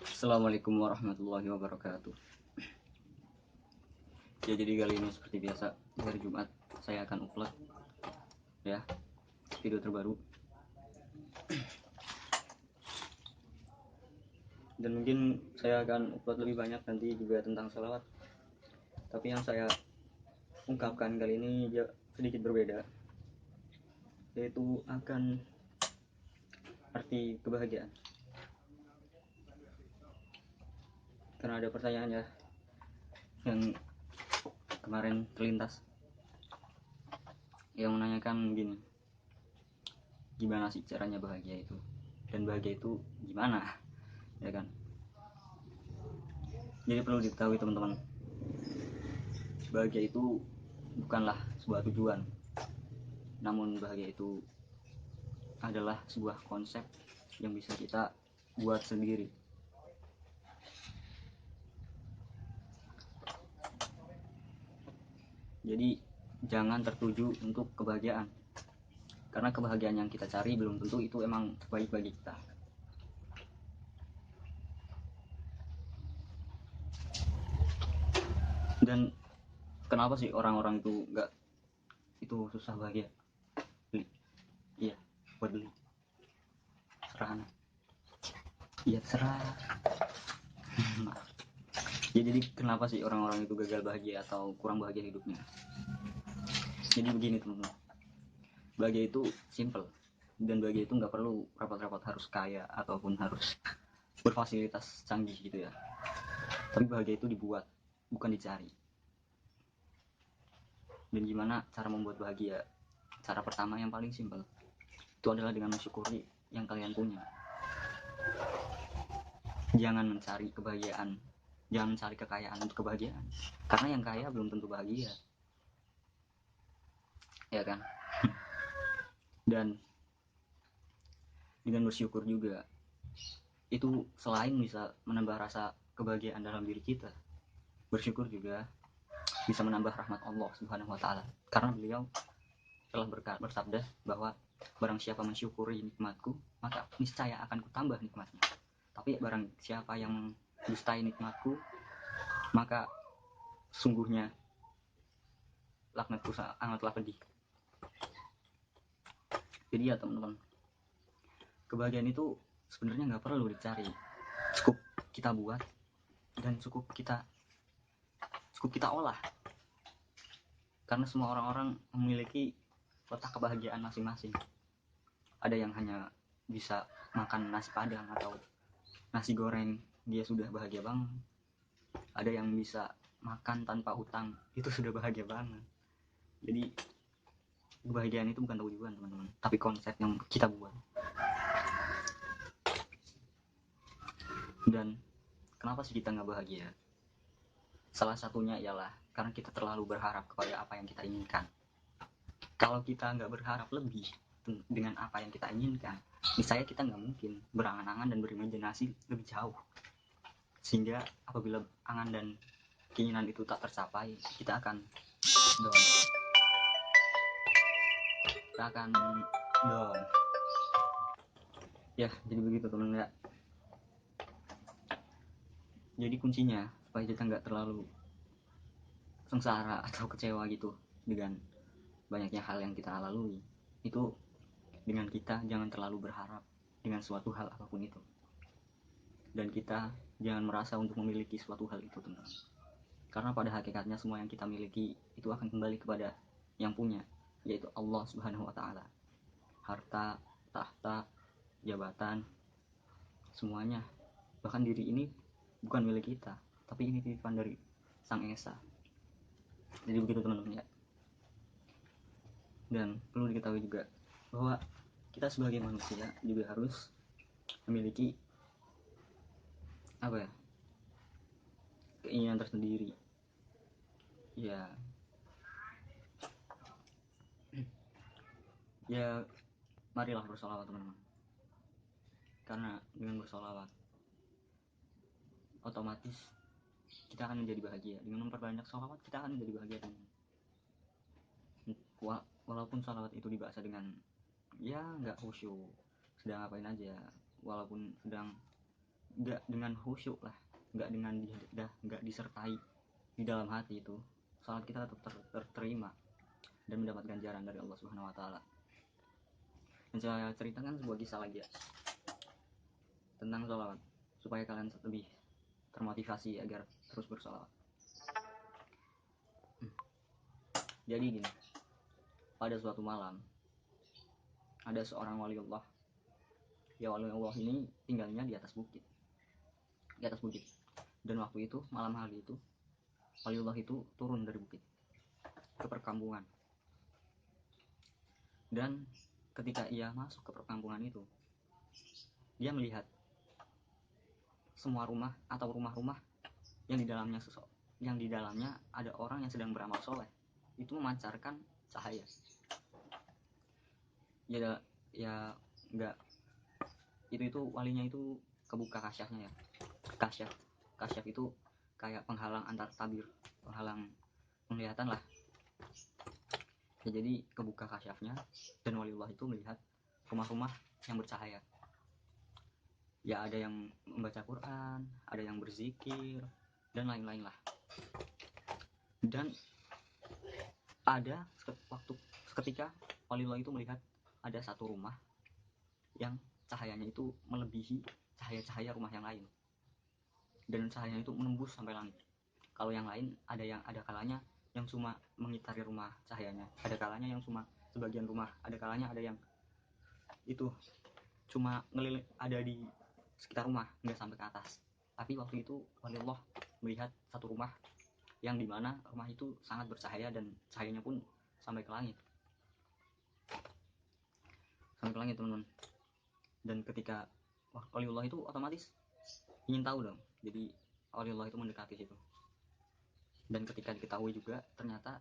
Assalamualaikum warahmatullahi wabarakatuh. Ya, jadi kali ini seperti biasa di hari Jumat saya akan upload ya video terbaru. Dan mungkin saya akan upload lebih banyak nanti juga tentang salawat. Tapi yang saya ungkapkan kali ini sedikit berbeda, yaitu akan arti kebahagiaan. Karena ada pertanyaan ya yang kemarin terlintas yang menanyakan gini, gimana sih caranya bahagia itu, dan bahagia itu gimana, ya kan? Jadi perlu diketahui teman-teman, bahagia itu bukanlah sebuah tujuan, namun bahagia itu adalah sebuah konsep yang bisa kita buat sendiri. Jadi jangan tertuju untuk kebahagiaan, karena kebahagiaan yang kita cari belum tentu itu emang terbaik bagi kita. Dan kenapa sih orang-orang itu nggak, itu susah bahagia? Beli, iya, buat beli serahan, iya serah. Ya, jadi kenapa sih orang-orang itu gagal bahagia atau kurang bahagia hidupnya? Jadi begini teman-teman, bahagia itu simple, dan bahagia itu nggak perlu rapat-rapat harus kaya ataupun harus berfasilitas canggih gitu ya. Tapi bahagia itu dibuat, bukan dicari. Dan gimana cara membuat bahagia? Cara pertama yang paling simple itu adalah dengan mensyukuri yang kalian punya. Jangan mencari kebahagiaan, jangan mencari kekayaan untuk kebahagiaan, karena yang kaya belum tentu bahagia, ya kan? Dan dengan bersyukur juga, itu selain bisa menambah rasa kebahagiaan dalam diri kita, bersyukur juga bisa menambah rahmat Allah Subhanahu wa Ta'ala, karena beliau telah bersabda bahwa barang siapa mensyukuri nikmatku, maka niscaya akan kutambah nikmatnya. Tapi barang siapa yang mendustai nikmatku, maka sungguhnya laknatku sangatlah pedih. Jadi ya teman-teman, kebahagiaan itu sebenarnya nggak perlu dicari, cukup kita buat dan cukup kita olah. Karena semua orang-orang memiliki kotak kebahagiaan masing-masing. Ada yang hanya bisa makan nasi padang atau nasi goreng, dia sudah bahagia banget. Ada yang bisa makan tanpa hutang, itu sudah bahagia banget. Jadi kebahagiaan itu bukan tujuan teman-teman, tapi konsep yang kita buat. Dan kenapa sih kita nggak bahagia? Salah satunya ialah karena kita terlalu berharap kepada apa yang kita inginkan. Kalau kita nggak berharap lebih dengan apa yang kita inginkan, misalnya kita nggak mungkin berangan-angan dan berimajinasi lebih jauh. Sehingga apabila angan dan keinginan itu tak tercapai, kita akan down. Ya, jadi begitu teman ya. Jadi kuncinya supaya kita nggak terlalu sengsara atau kecewa gitu dengan banyaknya hal yang kita lalui, itu dengan kita jangan terlalu berharap dengan suatu hal apapun itu, dan kita jangan merasa untuk memiliki suatu hal itu teman. Karena pada hakikatnya semua yang kita miliki itu akan kembali kepada yang punya, yaitu Allah Subhanahu wa Ta'ala. Harta, tahta, jabatan, semuanya, bahkan diri ini bukan milik kita, tapi ini titipan dari Sang Esa. Jadi begitu teman-teman ya. Dan perlu diketahui juga bahwa kita sebagai manusia juga harus memiliki keinginan tersendiri. Ya, marilah bersolawat teman-teman. Karena dengan bersolawat otomatis kita akan menjadi bahagia. Dengan memperbanyak solawat kita akan menjadi bahagia teman-teman. Walaupun solawat itu dibaca dengan ya nggak khusyuk, sedang ngapain aja, walaupun sedang nggak dengan khusyuk lah, nggak disertai di dalam hati, itu salat kita tetap terterima dan mendapat ganjaran dari Allah Subhanahu wa taala. Dan saya ceritakan sebuah kisah lagi ya tentang sholawat supaya kalian lebih termotivasi agar terus bersolawat. Jadi gini, pada suatu malam ada seorang waliullah. Ya, waliullah ini tinggalnya di atas bukit. Dan waktu itu, malam hari itu, waliullah itu turun dari bukit ke perkampungan. Dan ketika ia masuk ke perkampungan itu, dia melihat semua rumah atau rumah-rumah yang di dalamnya ada orang yang sedang beramal soleh, itu memancarkan cahaya. Ya enggak, itu walinya itu kebuka kasyafnya ya. Kasyaf itu kayak penghalang antar tabir, penghalang penglihatan lah. Ya, jadi kebuka kasyafnya dan waliullah itu melihat rumah-rumah yang bercahaya. Ya, ada yang membaca Quran, ada yang berzikir, dan lain-lain lah. Dan ada ketika waliullah itu melihat ada satu rumah yang cahayanya itu melebihi cahaya-cahaya rumah yang lain, dan cahayanya itu menembus sampai langit. Kalau yang lain ada kalanya yang cuma mengitari rumah cahayanya, ada kalanya yang cuma sebagian rumah, ada kalanya ada yang itu cuma ngeliling, ada di sekitar rumah, nggak sampai ke atas. Tapi waktu itu waliullah melihat satu rumah yang dimana rumah itu sangat bercahaya dan cahayanya pun sampai ke langit teman-teman. Dan ketika waliullah itu otomatis ingin tahu dong, jadi waliullah itu mendekati situ. Dan ketika diketahui juga ternyata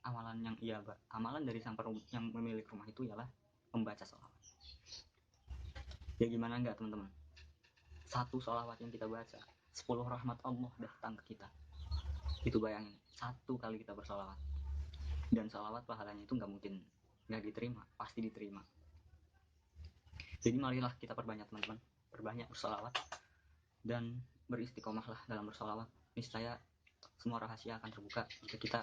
amalan dari sang yang pemilik rumah itu ialah membaca sholawat. Ya gimana enggak teman-teman, satu sholawat yang kita baca 10 rahmat Allah datang ke kita. Itu bayangin, satu kali kita bersolawat. Dan sholawat pahalanya itu nggak mungkin nggak diterima, pasti diterima. Jadi marilah kita perbanyak teman-teman, perbanyak bersolawat dan beristiqomah lah dalam bersolawat. Niscaya semua rahasia akan terbuka jika kita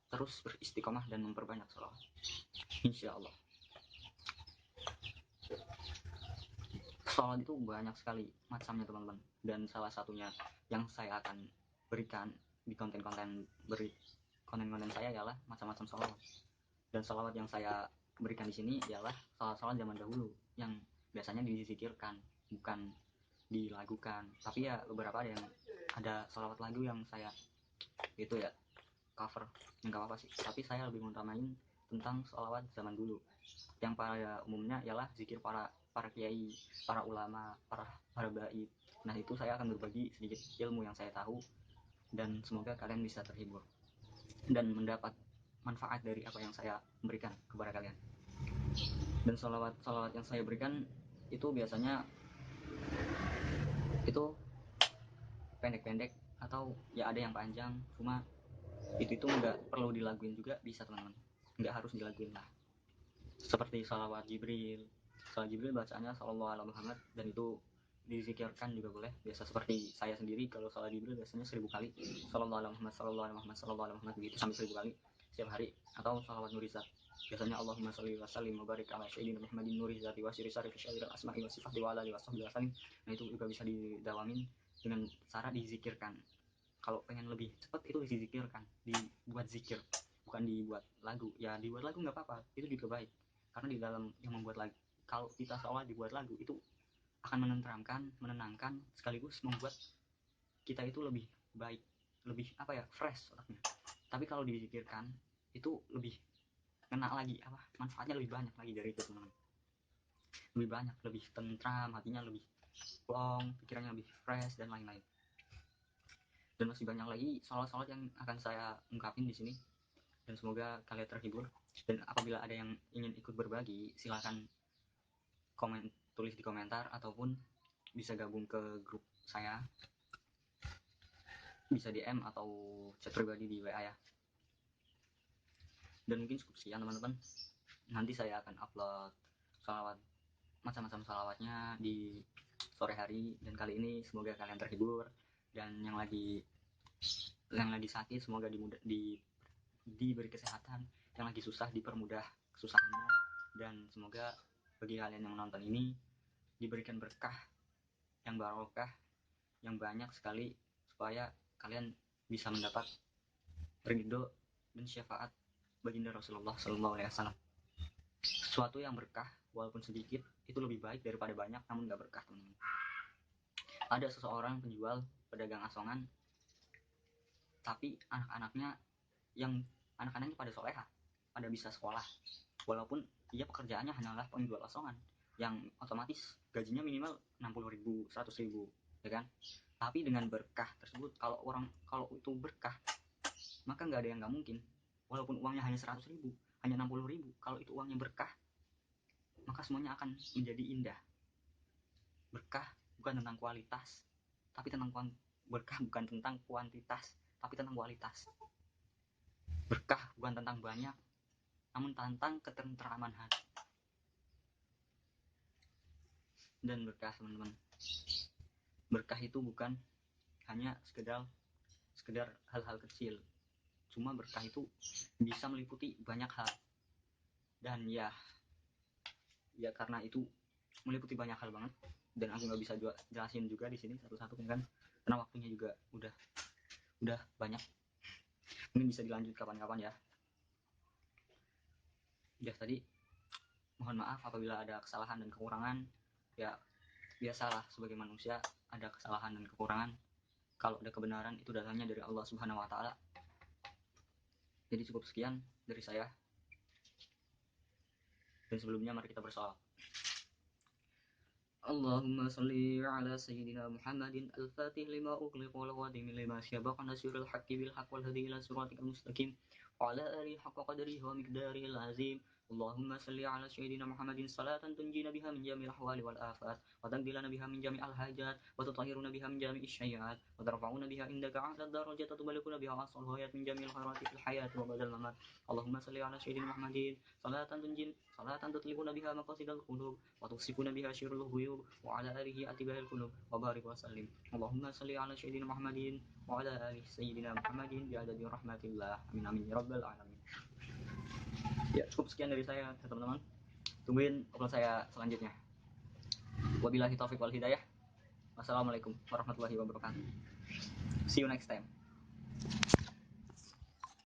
terus beristiqomah dan memperbanyak sholawat, insya Allah. Sholawat itu banyak sekali macamnya teman-teman, dan salah satunya yang saya akan berikan di konten-konten saya ialah macam-macam sholawat. Dan sholawat yang saya berikan di sini ialah sholawat zaman dahulu yang biasanya dizikirkan, bukan dilagukan. Tapi ya beberapa ada sholawat lagu yang saya itu ya cover, yang gak apa-apa sih. Tapi saya lebih mengutamain tentang sholawat zaman dulu yang pada umumnya ialah zikir para kiai, para ulama, para baik. Nah, itu saya akan berbagi sedikit ilmu yang saya tahu, dan semoga kalian bisa terhibur dan mendapat manfaat dari apa yang saya berikan kepada kalian. Dan sholawat yang saya berikan itu biasanya itu pendek-pendek atau ya ada yang panjang, cuma itu nggak perlu dilaguin juga bisa teman-teman, nggak harus dilaguin lah. Seperti sholawat Jibril bacaannya sallallahu alaihi Muhammad, dan itu dizikirkan juga boleh. Biasa seperti saya sendiri kalau sholawat Jibril biasanya 1000 kali sallallahu alaihi Muhammad sallallahu alaihi Muhammad sallallahu alaihi Muhammad, begitu sampai 1000 kali setiap hari. Atau sholawat Nurizat biasanya Allahumma sholli wa sallim wa barik ala sayyidina Muhammadin nurizati wa sirri syarifil asma'i wa sifati wa alihi wa sahbihi wasallim. Nah, itu juga bisa didawamin dengan cara dizikirkan. Kalau pengen lebih cepat itu dizikirkan, dibuat zikir, bukan dibuat lagu. Ya dibuat lagu nggak apa-apa, itu juga baik, karena di dalam yang membuat lagu, kalau kita seolah dibuat lagu itu akan menenteramkan, menenangkan, sekaligus membuat kita itu lebih baik, lebih fresh otaknya. Tapi kalau dizikirkan itu lebih kena lagi, manfaatnya lebih banyak lagi dari itu teman-teman. Lebih banyak, lebih tentram, hatinya lebih plong, pikirannya lebih fresh dan lain-lain. Dan masih banyak lagi sholawat yang akan saya ungkapin di sini, dan semoga kalian terhibur. Dan apabila ada yang ingin ikut berbagi, silakan tulis di komentar, ataupun bisa gabung ke grup saya, bisa DM atau chat pribadi di WA ya. Dan mungkin cukup sekian teman-teman. Nanti saya akan upload sholawat, macam-macam sholawatnya di sore hari. Dan kali ini semoga kalian terhibur, dan yang lagi sakit semoga diberi kesehatan, yang lagi susah dipermudah kesusahannya, dan semoga bagi kalian yang menonton ini diberikan berkah yang barokah yang banyak sekali, supaya kalian bisa mendapat ridho dan syafaat baginda Rasulullah SAW. Sesuatu yang berkah walaupun sedikit itu lebih baik daripada banyak namun gak berkah, teman-teman. Ada seseorang penjual pedagang asongan, tapi anak-anaknya pada soleha, pada bisa sekolah, walaupun dia pekerjaannya hanyalah penjual asongan yang otomatis gajinya minimal 60.000, 100.000, ya kan? Tapi dengan berkah tersebut, kalau itu berkah, maka nggak ada yang nggak mungkin. Walaupun uangnya hanya 100.000, hanya 60.000, kalau itu uangnya berkah, maka semuanya akan menjadi indah. Berkah bukan tentang kualitas, tapi berkah bukan tentang kuantitas, tapi tentang kualitas. Berkah bukan tentang banyak, namun tentang ketentraman hati. Dan berkah, teman-teman, berkah itu bukan hanya sekedar hal-hal kecil. Cuma berkah itu bisa meliputi banyak hal. Dan ya karena itu meliputi banyak hal banget, dan aku nggak bisa jelasin juga di sini satu-satu kan, karena waktunya juga udah banyak. Mungkin bisa dilanjut kapan-kapan ya. Tadi mohon maaf apabila ada kesalahan dan kekurangan. Ya biasalah, sebagai manusia ada kesalahan dan kekurangan. Kalau ada kebenaran itu datangnya dari Allah Subhanahu wa Ta'ala. Jadi cukup sekian dari saya, dan sebelumnya mari kita bersolawat. Allahumma salli ala sayyidina Muhammadin al-fatih lima ughliqa wal khatimi lima sabaqa nasirul haqqi bil haqq wal hadi ila siratikal mustaqim wa ala alihi haqqa qadrihi wa miqdarihi al-azim. Allahumma salli ala sayyidina Muhammadin salatan tunjina biha min jami'il ahwali wal afat, wa tanqilana biha min jami'il hajat, wa tutahhiruna biha min jami'is sayyi'at, wa tarfa'una biha indaka a'la darajat, wa tuballighuna biha aqsal ghayat min jami'il khairati fil hayati wa ba'dal mamat. Allahumma salli ala sayyidina Muhammadin salatan tutliquna biha maqasidal qulub wa tusifuna biha syirrul ghuyub wa ala alihi atibahil qulub wa barik wa sallim. Allahumma salli ala sayyidina Muhammadin wa ala alihi sayyidina Muhammadin bi adadi rahmatillah. Amin amin ya rabbal alamin. Ya, cukup sekian dari saya, teman-teman. Tungguin upload saya selanjutnya. Wabillahi taufiq wal hidayah. Wassalamualaikum warahmatullahi wabarakatuh. See you next time.